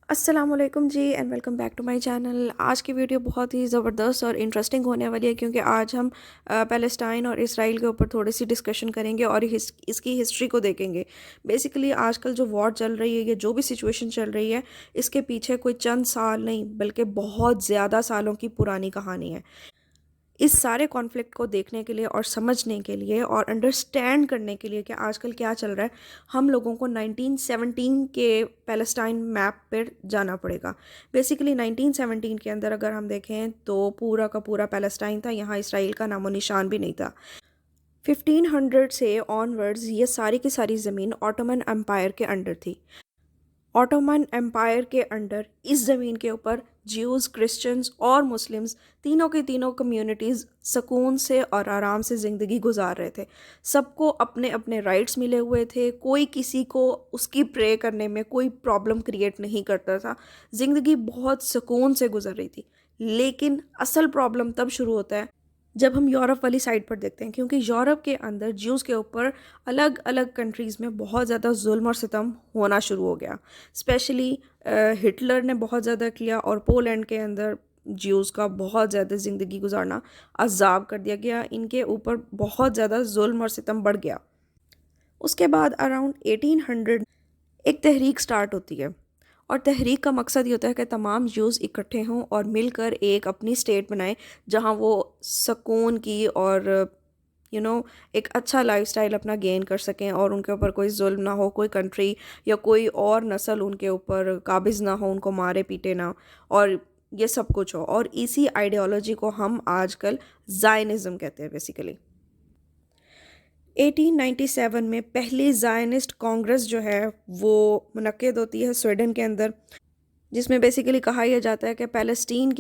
السلام علیکم جی and welcome back to my channel. آج کی ویڈیو بہت ہی زبردست اور انٹرسٹنگ ہونے والی ہے کیونکہ آج ہم پیلسٹائن اور اسرائیل کے اوپر تھوڑی سی ڈسکشن کریں گے اور اس کی ہسٹری کو دیکھیں گے. بیسیکلی آج کل جو وار چل رہی ہے یا جو بھی سچویشن چل رہی ہے اس کے پیچھے کوئی چند سال نہیں بلکہ بہت زیادہ سالوں کی پرانی کہانی ہے. اس سارے کانفلکٹ کو دیکھنے کے لیے اور سمجھنے کے لیے اور انڈرسٹینڈ کرنے کے لیے کہ آج کل کیا چل رہا ہے ہم لوگوں کو 1917 کے پیلسٹائن میپ پر جانا پڑے گا. بیسیکلی 1917 کے اندر اگر ہم دیکھیں تو پورا کا پورا پیلسٹائن تھا، یہاں اسرائیل کا نام و نشان بھی نہیں تھا. 1500 سے آن ورڈز یہ ساری کی ساری زمین آٹومن امپائر کے انڈر تھی. آٹومن امپائر کے انڈر اس زمین کے اوپر جیوز، کرسچنز اور مسلمز تینوں کی تینوں کمیونٹیز سکون سے اور آرام سے زندگی گزار رہے تھے. سب کو اپنے اپنے رائٹس ملے ہوئے تھے، کوئی کسی کو اس کی پرے کرنے میں کوئی پرابلم کریٹ نہیں کرتا تھا. زندگی بہت سکون سے گزر رہی تھی. لیکن اصل پرابلم تب شروع ہوتا ہے جب ہم یورپ والی سائڈ پر دیکھتے ہیں، کیونکہ یورپ کے اندر جیوز کے اوپر الگ الگ کنٹریز میں بہت زیادہ ظلم اور ستم ہونا شروع ہو گیا. اسپیشلی ہٹلر نے بہت زیادہ کیا اور پولینڈ کے اندر جیوز کا بہت زیادہ زندگی گزارنا عذاب کر دیا گیا. ان کے اوپر بہت زیادہ ظلم اور ستم بڑھ گیا. اس کے بعد اراؤنڈ 1800 ایک تحریک سٹارٹ ہوتی ہے اور تحریک کا مقصد یہ ہوتا ہے کہ تمام جیوز اکٹھے ہوں اور مل کر ایک اپنی اسٹیٹ بنائیں جہاں وہ سکون کی اور ایک اچھا لائف سٹائل اپنا گین کر سکیں اور ان کے اوپر کوئی ظلم نہ ہو، کوئی کنٹری یا کوئی اور نسل ان کے اوپر قابض نہ ہو، ان کو مارے پیٹے نہ، اور یہ سب کچھ ہو. اور اسی آئیڈیالوجی کو ہم آج کل زائنزم کہتے ہیں. بیسیکلی 1897 میں پہلی زائنسٹ کانگریس جو ہے وہ منعقد ہوتی ہے سویڈن کے اندر، جس میں بیسیکلی کہا یہ جاتا ہے کہ پیلسٹائن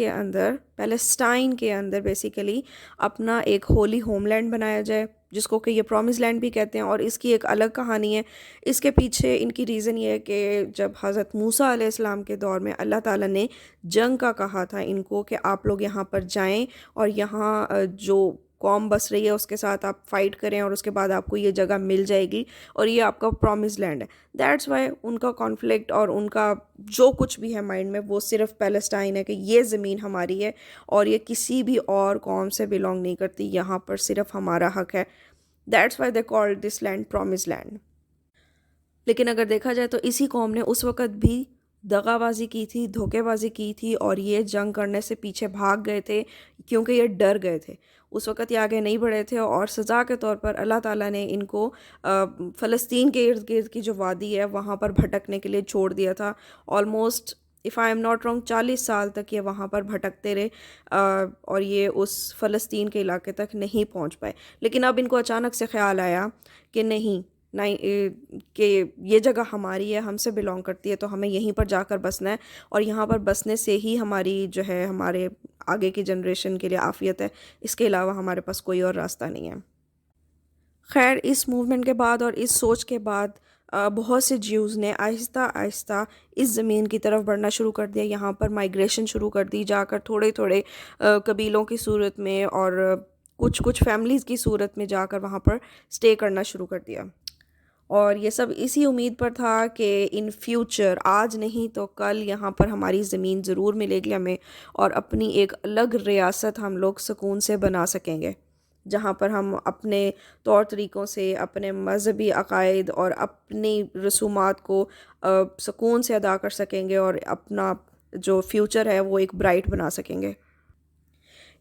کے اندر بیسیکلی اپنا ایک ہولی ہوم لینڈ بنایا جائے، جس کو کہ یہ پرومس لینڈ بھی کہتے ہیں. اور اس کی ایک الگ کہانی ہے. اس کے پیچھے ان کی ریزن یہ ہے کہ جب حضرت موسیٰ علیہ السلام کے دور میں اللہ تعالیٰ نے جنگ کا کہا تھا ان کو کہ آپ لوگ یہاں پر جائیں اور یہاں جو قوم بس رہی ہے اس کے ساتھ آپ فائٹ کریں اور اس کے بعد آپ کو یہ جگہ مل جائے گی اور یہ آپ کا پرومس لینڈ ہے. دیٹس وائی ان کا کانفلکٹ اور ان کا جو کچھ بھی ہے مائنڈ میں وہ صرف پیلسٹائن ہے کہ یہ زمین ہماری ہے اور یہ کسی بھی اور قوم سے بلونگ نہیں کرتی، یہاں پر صرف ہمارا حق ہے. That's why they call this land promised land. لیکن اگر دیکھا جائے تو اسی قوم نے اس وقت بھی دغا بازی کی تھی، دھوکے بازی کی تھی اور یہ جنگ کرنے سے پیچھے بھاگ گئے تھے کیونکہ یہ ڈر گئے تھے. اس وقت یہ آگے نہیں بڑھے تھے اور سزا کے طور پر اللہ تعالیٰ نے ان کو فلسطین کے ارد گرد کی جو وادی ہے وہاں پر بھٹکنے کے لیے چھوڑ دیا تھا. Almost if I am not wrong 40 سال تک یہ وہاں پر بھٹکتے رہے اور یہ اس فلسطین کے علاقے تک نہیں پہنچ پائے. لیکن اب ان کو اچانک سے خیال آیا کہ نہیں کہ یہ جگہ ہماری ہے، ہم سے بلونگ کرتی ہے، تو ہمیں یہیں پر جا کر بسنا ہے اور یہاں پر بسنے سے ہی ہماری جو ہے ہمارے آگے کی جنریشن کے لیے عافیت ہے. اس کے علاوہ ہمارے پاس کوئی اور راستہ نہیں ہے. خیر، اس موومنٹ کے بعد اور اس سوچ کے بعد بہت سے جیوز نے آہستہ آہستہ اس زمین کی طرف بڑھنا شروع کر دیا. یہاں پر مائیگریشن شروع کر دی، جا کر تھوڑے تھوڑے قبیلوں کی صورت میں اور کچھ فیملیز کی صورت میں جا کر وہاں پر سٹے کرنا شروع کر دیا. اور یہ سب اسی امید پر تھا کہ ان فیوچر، آج نہیں تو کل، یہاں پر ہماری زمین ضرور ملے گی ہمیں اور اپنی ایک الگ ریاست ہم لوگ سکون سے بنا سکیں گے، جہاں پر ہم اپنے طور طریقوں سے، اپنے مذہبی عقائد اور اپنی رسومات کو سکون سے ادا کر سکیں گے اور اپنا جو فیوچر ہے وہ ایک برائٹ بنا سکیں گے.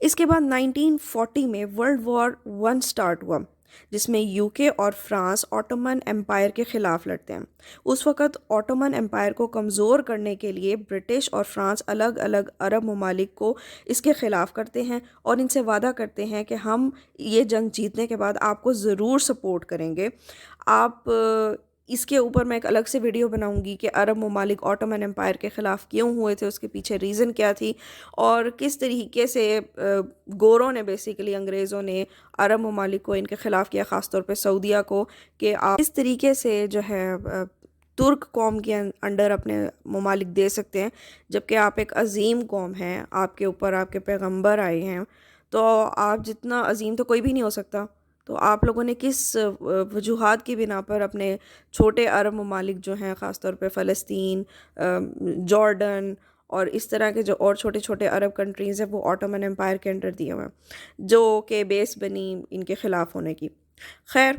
اس کے بعد 1940 میں ورلڈ وار 1 سٹارٹ ہوا، جس میں یو کے اور فرانس آٹومن امپائر کے خلاف لڑتے ہیں. اس وقت آٹومن امپائر کو کمزور کرنے کے لیے برٹش اور فرانس الگ الگ عرب ممالک کو اس کے خلاف کرتے ہیں اور ان سے وعدہ کرتے ہیں کہ ہم یہ جنگ جیتنے کے بعد آپ کو ضرور سپورٹ کریں گے. آپ اس کے اوپر میں ایک الگ سے ویڈیو بناؤں گی کہ عرب ممالک آٹومن امپائر کے خلاف کیوں ہوئے تھے، اس کے پیچھے ریزن کیا تھی اور کس طریقے سے گوروں نے بیسیکلی انگریزوں نے عرب ممالک کو ان کے خلاف کیا، خاص طور پہ سعودیہ کو، کہ آپ اس طریقے سے جو ہے ترک قوم کے انڈر اپنے ممالک دے سکتے ہیں جبکہ آپ ایک عظیم قوم ہیں، آپ کے اوپر آپ کے پیغمبر آئے ہیں، تو آپ جتنا عظیم تو کوئی بھی نہیں ہو سکتا. تو آپ لوگوں نے کس وجوہات کی بنا پر اپنے چھوٹے عرب ممالک جو ہیں، خاص طور پہ فلسطین، جارڈن اور اس طرح کے جو اور چھوٹے چھوٹے عرب کنٹریز ہیں، وہ آٹومن امپائر کے انڈر دیے ہوئے ہیں، جو کہ بیس بنی ان کے خلاف ہونے کی؟ خیر،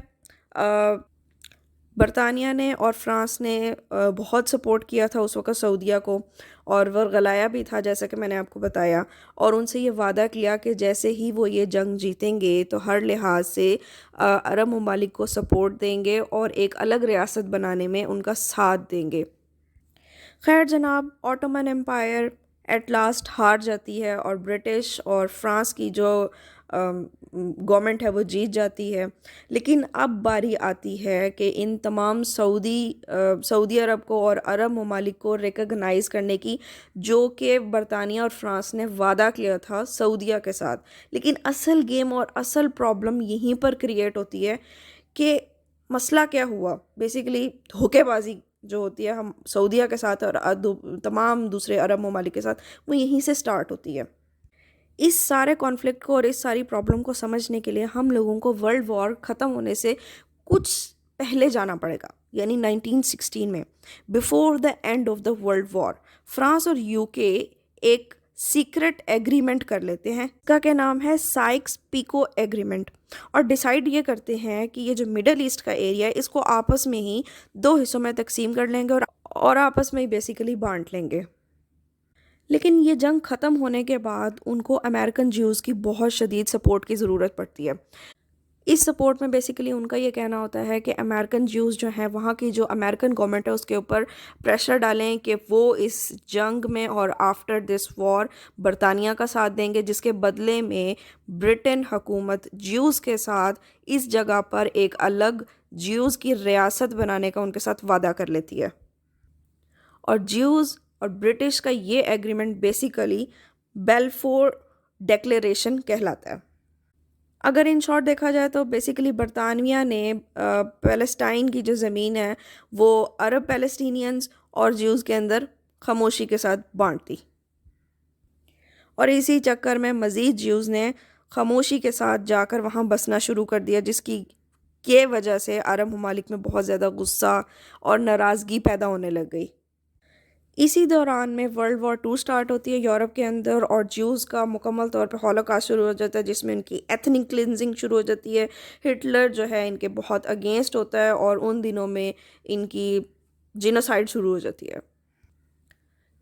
برطانیہ نے اور فرانس نے بہت سپورٹ کیا تھا اس وقت سعودیہ کو، اور ورغلایا بھی تھا جیسا کہ میں نے آپ کو بتایا، اور ان سے یہ وعدہ کیا کہ جیسے ہی وہ یہ جنگ جیتیں گے تو ہر لحاظ سے عرب ممالک کو سپورٹ دیں گے اور ایک الگ ریاست بنانے میں ان کا ساتھ دیں گے۔ خیر جناب، آٹومن امپائر ایٹ لاسٹ ہار جاتی ہے اور برٹش اور فرانس کی جو گورنمنٹ ہے وہ جیت جاتی ہے۔ لیکن اب باری آتی ہے کہ ان تمام سعودی عرب کو اور عرب ممالک کو ریکگنائز کرنے کی، جو کہ برطانیہ اور فرانس نے وعدہ کیا تھا سعودیہ کے ساتھ۔ لیکن اصل گیم اور اصل پرابلم یہیں پر کریٹ ہوتی ہے کہ مسئلہ کیا ہوا، بیسیکلی دھوکے بازی جو ہوتی ہے ہم سعودیہ کے ساتھ اور تمام دوسرے عرب ممالک کے ساتھ، وہ یہیں سے سٹارٹ ہوتی ہے۔ اس سارے کانفلکٹ کو اور اس ساری پرابلم کو سمجھنے کے لیے ہم لوگوں کو ورلڈ وار ختم ہونے سے کچھ پہلے جانا پڑے گا، یعنی 1916 میں، before the end of the world war, France اور یو کے ایک سیکرٹ ایگریمنٹ کر لیتے ہیں، اس کا کیا نام ہے، سائکس پیکو ایگریمنٹ، اور ڈیسائیڈ یہ کرتے ہیں کہ یہ جو مڈل ایسٹ کا ایریا ہے اس کو آپس میں ہی دو حصوں میں تقسیم کر لیں گے اور آپس میں ہی بیسیکلی بانٹ لیں گے۔ لیکن یہ جنگ ختم ہونے کے بعد ان کو امریکن جیوز کی بہت شدید سپورٹ کی ضرورت پڑتی ہے۔ اس سپورٹ میں بیسیکلی ان کا یہ کہنا ہوتا ہے کہ امریکن جیوز جو ہیں، وہاں کی جو امریکن گورنمنٹ ہے اس کے اوپر پریشر ڈالیں کہ وہ اس جنگ میں اور آفٹر دس وار برطانیہ کا ساتھ دیں گے، جس کے بدلے میں برٹن حکومت جیوز کے ساتھ اس جگہ پر ایک الگ جیوز کی ریاست بنانے کا ان کے ساتھ وعدہ کر لیتی ہے۔ اور جیوز اور برٹش کا یہ ایگریمنٹ بیسیکلی بیلفور ڈیکلیریشن کہلاتا ہے۔ اگر ان شارٹ دیکھا جائے تو بیسیکلی برطانیہ نے پیلسٹائن کی جو زمین ہے وہ عرب پیلسٹینینز اور جیوز کے اندر خاموشی کے ساتھ بانٹ دی، اور اسی چکر میں مزید جیوز نے خاموشی کے ساتھ جا کر وہاں بسنا شروع کر دیا، جس کی وجہ سے عرب ممالک میں بہت زیادہ غصہ اور ناراضگی پیدا ہونے لگ گئی۔ اسی دوران میں ورلڈ وار 2 سٹارٹ ہوتی ہے یورپ کے اندر، اور جیوز کا مکمل طور پہ ہولوکاسٹ شروع ہو جاتا ہے، جس میں ان کی ایتھنک کلینزنگ شروع ہو جاتی ہے۔ ہٹلر جو ہے ان کے بہت اگینسٹ ہوتا ہے، اور ان دنوں میں ان کی جینوسائیڈ شروع ہو جاتی ہے۔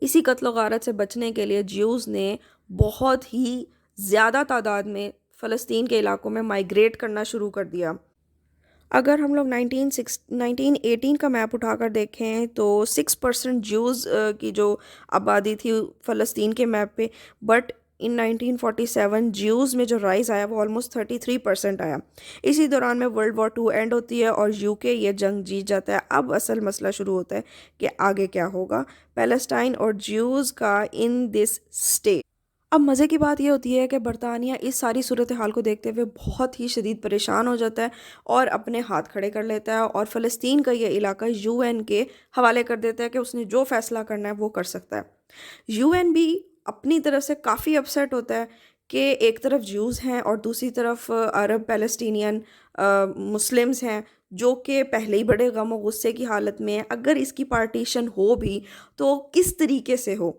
اسی قتل و غارت سے بچنے کے لیے جیوز نے بہت ہی زیادہ تعداد میں فلسطین کے علاقوں میں مائیگریٹ کرنا شروع کر دیا۔ اگر ہم لوگ 1918 کا میپ اٹھا کر دیکھیں تو 6% جیوز کی جو آبادی تھی فلسطین کے میپ پہ، بٹ ان 1947 جیوز میں جو رائز آیا وہ آلموسٹ 33% آیا۔ اسی دوران میں ورلڈ وار 2 اینڈ ہوتی ہے اور یو کے یہ جنگ جیت جاتا ہے۔ اب اصل مسئلہ شروع ہوتا ہے کہ آگے کیا ہوگا پیلسٹائن اور جیوز کا ان دس اسٹیٹ۔ اب مزے کی بات یہ ہوتی ہے کہ برطانیہ اس ساری صورتحال کو دیکھتے ہوئے بہت ہی شدید پریشان ہو جاتا ہے اور اپنے ہاتھ کھڑے کر لیتا ہے، اور فلسطین کا یہ علاقہ یو این کے حوالے کر دیتا ہے کہ اس نے جو فیصلہ کرنا ہے وہ کر سکتا ہے۔ یو این بھی اپنی طرف سے کافی اپسیٹ ہوتا ہے کہ ایک طرف جیوز ہیں اور دوسری طرف عرب پیلسٹینین مسلمز ہیں، جو کہ پہلے ہی بڑے غم و غصے کی حالت میں ہیں۔ اگر اس کی پارٹیشن ہو بھی تو کس طریقے سے ہو؟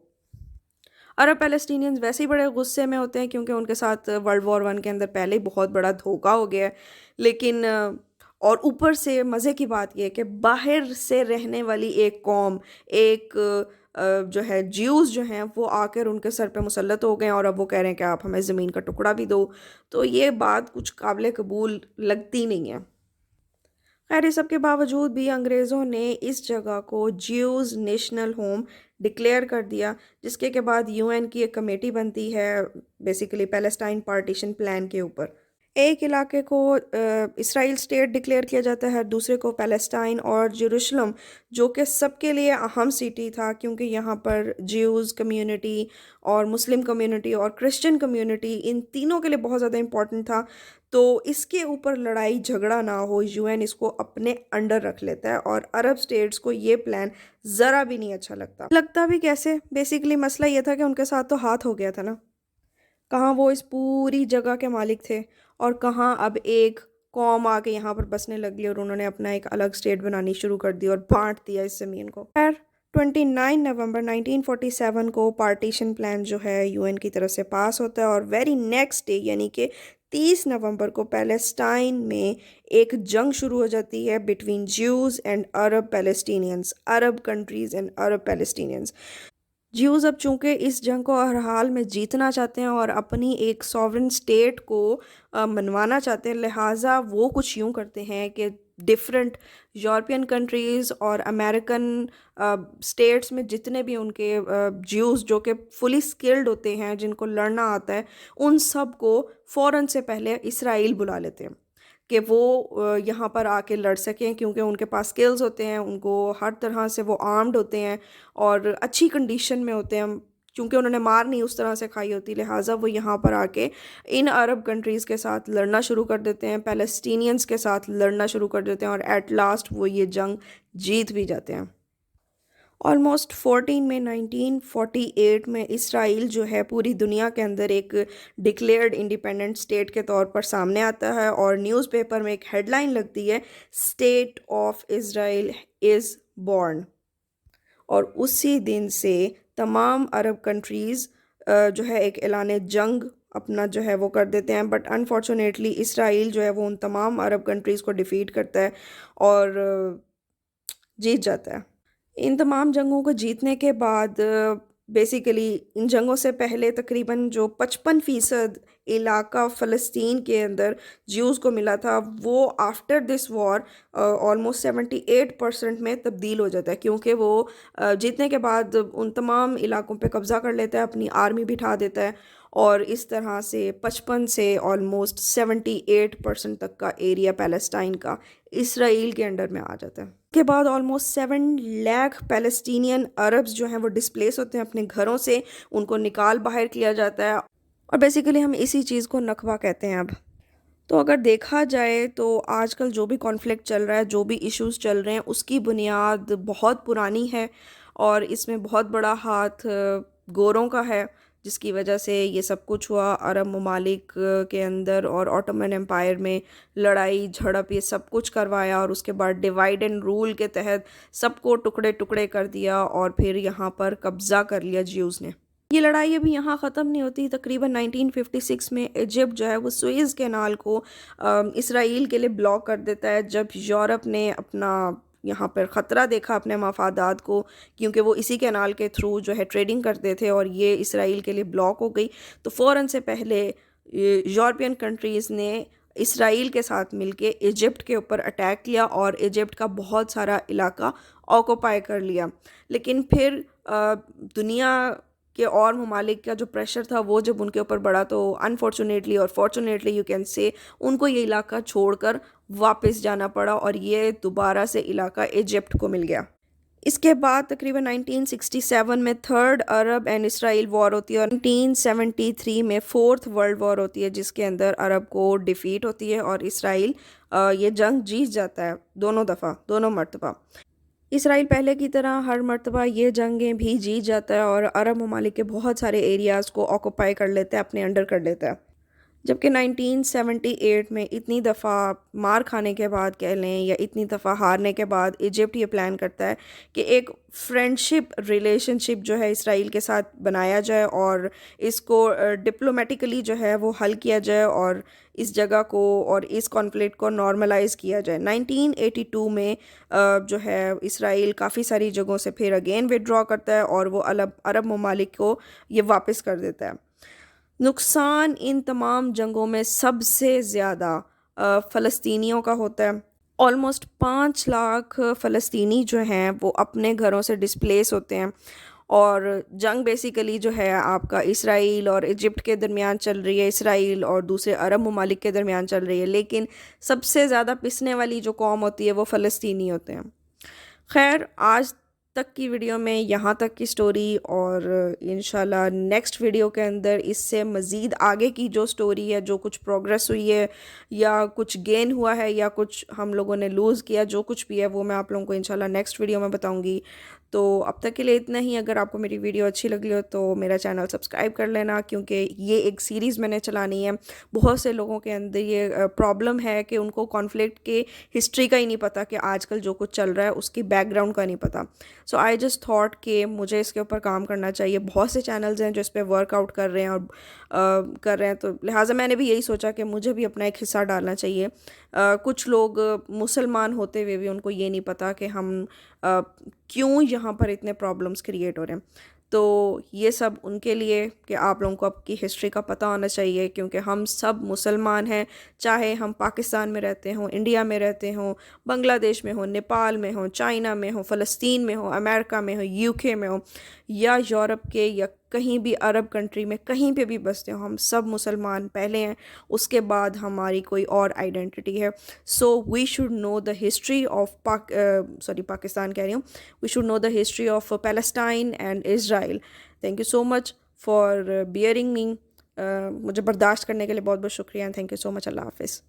عرب پیلسٹینینز ویسے ہی بڑے غصے میں ہوتے ہیں کیونکہ ان کے ساتھ ورلڈ وار 1 کے اندر پہلے ہی بہت بڑا دھوکہ ہو گیا ہے، لیکن اور اوپر سے مزے کی بات یہ ہے کہ باہر سے رہنے والی ایک قوم، ایک جو ہے جیوز جو ہیں، وہ آ کر ان کے سر پہ مسلط ہو گئے ہیں اور اب وہ کہہ رہے ہیں کہ آپ ہمیں زمین کا ٹکڑا بھی دو، تو یہ بات کچھ قابل قبول لگتی نہیں ہے۔ خیر، اس سب کے باوجود بھی انگریزوں نے اس جگہ کو جیوز نیشنل ہوم ڈکلیئر کر دیا، جس کے بعد یو این کی ایک کمیٹی بنتی ہے بیسیکلی پیلسٹائن پارٹیشن پلان کے اوپر۔ ایک علاقے کو اسرائیل اسٹیٹ ڈکلیئر کیا جاتا ہے، دوسرے کو پیلسٹائن اور جیروشلم، جو کہ سب کے لیے اہم سٹی تھا کیونکہ یہاں پر جیوز کمیونٹی اور مسلم کمیونٹی اور کرسچن کمیونٹی، ان تینوں کے لیے بہت زیادہ امپورٹنٹ تھا۔ تو اس کے اوپر لڑائی جھگڑا نہ ہو، یو این اس کو اپنے انڈر رکھ لیتا ہے، اور عرب سٹیٹس کو یہ پلان ذرا بھی نہیں اچھا لگتا بھی کیسے؟ بیسیکلی مسئلہ یہ تھا کہ ان کے ساتھ تو ہاتھ ہو گیا تھا نا، کہاں وہ اس پوری جگہ کے مالک تھے اور کہاں اب ایک قوم آ کے یہاں پر بسنے لگی اور انہوں نے اپنا ایک الگ اسٹیٹ بنانی شروع کر دی اور بانٹ دیا اس زمین کو. خیر 29 نومبر 1947 کو پارٹیشن پلان جو ہے UN کی طرف سے پاس ہوتا ہے اور ویری نیکسٹ ڈے یعنی کہ 30 نومبر کو پیلسٹائن میں ایک جنگ شروع ہو جاتی ہے between Jews and Arab Palestinians, Arab countries and Arab Palestinians. Jews اب چونکہ اس جنگ کو ہر حال میں جیتنا چاہتے ہیں اور اپنی ایک سوورن اسٹیٹ کو منوانا چاہتے ہیں، لہٰذا وہ کچھ یوں کرتے ہیں کہ ڈفرینٹ یورپین کنٹریز اور امریکن اسٹیٹس میں جتنے بھی ان کے جیوز جو کہ فلی اسکلڈ ہوتے ہیں، جن کو لڑنا آتا ہے، ان سب کو فوراً سے پہلے اسرائیل بلا لیتے ہیں کہ وہ یہاں پر آ کے لڑ سکیں، کیونکہ ان کے پاس سکلز ہوتے ہیں، ان کو ہر طرح سے وہ آرمڈ ہوتے ہیں اور اچھی کنڈیشن میں ہوتے ہیں. چونکہ انہوں نے مار نہیں اس طرح سے کھائی ہوتی، لہٰذا وہ یہاں پر آ کے ان عرب کنٹریز کے ساتھ لڑنا شروع کر دیتے ہیں، پیلسٹینینز کے ساتھ لڑنا شروع کر دیتے ہیں اور ایٹ لاسٹ وہ یہ جنگ جیت بھی جاتے ہیں. آلموسٹ 14 میں 1948 میں اسرائیل جو ہے پوری دنیا کے اندر ایک ڈکلیئرڈ انڈیپینڈنٹ اسٹیٹ کے طور پر سامنے آتا ہے اور نیوز پیپر میں ایک ہیڈ لائن لگتی ہے state of Israel is born. اور اسی دن سے تمام عرب کنٹریز جو ہے ایک اعلان جنگ اپنا جو ہے وہ کر دیتے ہیں، بٹ انفارچونیٹلی اسرائیل جو ہے وہ ان تمام عرب کنٹریز کو ڈیفیٹ کرتا ہے اور جیت جاتا ہے. ان تمام جنگوں کو جیتنے کے بعد بیسیکلی ان جنگوں سے پہلے تقریباً جو 55% علاقہ فلسطین کے اندر جیوز کو ملا تھا، وہ آفٹر دس وار آلموسٹ 78% میں تبدیل ہو جاتا ہے، کیونکہ وہ جیتنے کے بعد ان تمام علاقوں پہ قبضہ کر لیتا ہے، اپنی آرمی بٹھا دیتا ہے اور اس طرح سے 55 سے آلموسٹ 78% تک کا ایریا پیلسٹائن کا اسرائیل کے انڈر میں آ جاتا ہے. کے بعد آلموسٹ 7 لاکھ پیلسٹینین عربز جو ہیں وہ ڈسپلیس ہوتے ہیں اپنے گھروں سے، ان کو نکال باہر کیا جاتا ہے اور بیسیکلی ہم اسی چیز کو نکبہ کہتے ہیں اب. تو اگر دیکھا جائے تو آج کل جو بھی کانفلکٹ چل رہا ہے، جو بھی ایشوز چل رہے ہیں، اس کی بنیاد بہت پرانی ہے اور اس میں بہت بڑا ہاتھ گوروں کا ہے، جس کی وجہ سے یہ سب کچھ ہوا. عرب ممالک کے اندر اور آٹومن امپائر میں لڑائی جھڑپ یہ سب کچھ کروایا اور اس کے بعد ڈیوائڈ اینڈ رول کے تحت سب کو ٹکڑے ٹکڑے کر دیا اور پھر یہاں پر قبضہ کر لیا جیوز نے. یہ لڑائی ابھی یہاں ختم نہیں ہوتی. تقریباً 1956 میں ایجپٹ جو ہے وہ سوئز کینال کو اسرائیل کے لیے بلاک کر دیتا ہے، جب یورپ نے اپنا یہاں پر خطرہ دیکھا اپنے مفادات کو، کیونکہ وہ اسی کینال کے تھرو جو ہے ٹریڈنگ کرتے تھے اور یہ اسرائیل کے لیے بلاک ہو گئی. تو فوراً سے پہلے یورپین کنٹریز نے اسرائیل کے ساتھ مل کے ایجپٹ کے اوپر اٹیک کیا اور ایجپٹ کا بہت سارا علاقہ آکوپائی کر لیا. لیکن پھر دنیا کہ اور ممالک کا جو پریشر تھا وہ جب ان کے اوپر بڑھا تو انفارچونیٹلی اور فارچونیٹلی یو کین سے ان کو یہ علاقہ چھوڑ کر واپس جانا پڑا اور یہ دوبارہ سے علاقہ ایجپٹ کو مل گیا. اس کے بعد تقریباً 1967 میں تھرڈ عرب اینڈ اسرائیل وار ہوتی ہے اور 1973 میں فورتھ ورلڈ وار ہوتی ہے، جس کے اندر عرب کو ڈیفیٹ ہوتی ہے اور اسرائیل یہ جنگ جیت جاتا ہے دونوں مرتبہ. اسرائیل پہلے کی طرح ہر مرتبہ یہ جنگیں بھی جیت جاتا ہے اور عرب ممالک کے بہت سارے ایریاز کو آکوپائی کر لیتا ہے، اپنے انڈر کر لیتا ہے. جبکہ 1978 میں اتنی دفعہ مار کھانے کے بعد کہہ لیں یا اتنی دفعہ ہارنے کے بعد ایجپٹ یہ پلان کرتا ہے کہ ایک فرینڈشپ ریلیشن شپ جو ہے اسرائیل کے ساتھ بنایا جائے اور اس کو ڈپلومیٹیکلی جو ہے وہ حل کیا جائے اور اس جگہ کو اور اس کانفلکٹ کو نارملائز کیا جائے. 1982 میں جو ہے اسرائیل کافی ساری جگہوں سے پھر اگین وڈرا کرتا ہے اور وہ عرب ممالک کو یہ واپس کر دیتا ہے. نقصان ان تمام جنگوں میں سب سے زیادہ فلسطینیوں کا ہوتا ہے. آلموسٹ 5 لاکھ فلسطینی جو ہیں وہ اپنے گھروں سے ڈسپلیس ہوتے ہیں اور جنگ بیسیکلی جو ہے آپ کا اسرائیل اور ایجپٹ کے درمیان چل رہی ہے، اسرائیل اور دوسرے عرب ممالک کے درمیان چل رہی ہے، لیکن سب سے زیادہ پسنے والی جو قوم ہوتی ہے وہ فلسطینی ہوتے ہیں. خیر آج تک کی ویڈیو میں یہاں تک کی سٹوری، اور انشاءاللہ نیکسٹ ویڈیو کے اندر اس سے مزید آگے کی جو سٹوری ہے، جو کچھ پروگریس ہوئی ہے یا کچھ گین ہوا ہے یا کچھ ہم لوگوں نے لوز کیا، جو کچھ بھی ہے وہ میں آپ لوگوں کو انشاءاللہ نیکسٹ ویڈیو میں بتاؤں گی. تو اب تک کے لیے اتنا ہی. اگر آپ کو میری ویڈیو اچھی لگی ہو تو میرا چینل سبسکرائب کر لینا، کیونکہ یہ ایک سیریز میں نے چلانی ہے. بہت سے لوگوں کے اندر یہ پرابلم ہے کہ ان کو کانفلکٹ کے ہسٹری کا ہی نہیں پتہ، کہ آج کل جو کچھ چل رہا ہے اس کی بیک گراؤنڈ کا نہیں پتہ. سو آئی جسٹ تھاٹ کہ مجھے اس کے اوپر کام کرنا چاہیے. بہت سے چینلز ہیں جو اس پہ ورک آؤٹ کر رہے ہیں اور کر رہے ہیں، تو لہٰذا میں نے بھی یہی سوچا کہ مجھے بھی اپنا ایک حصہ ڈالنا چاہیے. کچھ لوگ مسلمان ہوتے ہوئے بھی ان کو یہ نہیں پتہ کہ ہم کیوں یہاں پر اتنے پرابلمس کریٹ ہو رہے ہیں. تو یہ سب ان کے لیے کہ آپ لوگوں کو آپ کی ہسٹری کا پتہ ہونا چاہیے، کیونکہ ہم سب مسلمان ہیں، چاہے ہم پاکستان میں رہتے ہوں، انڈیا میں رہتے ہوں، بنگلہ دیش میں ہوں، نیپال میں ہوں، چائنا میں ہوں، فلسطین میں ہوں، امریکہ میں ہوں، یو کے میں ہوں، یا یورپ کے، یا کہیں بھی عرب کنٹری میں کہیں پہ بھی بستے ہوں. ہم سب مسلمان پہلے ہیں، اس کے بعد ہماری کوئی اور آئیڈینٹی ہے. So we should know the history of Pakistan کہہ رہی ہوں، we should know the history of Palestine and Israel. Thank you so much for bearing me. مجھے برداشت کرنے کے لیے بہت بہت شکریہ. تھینک یو سو مچ. اللہ حافظ.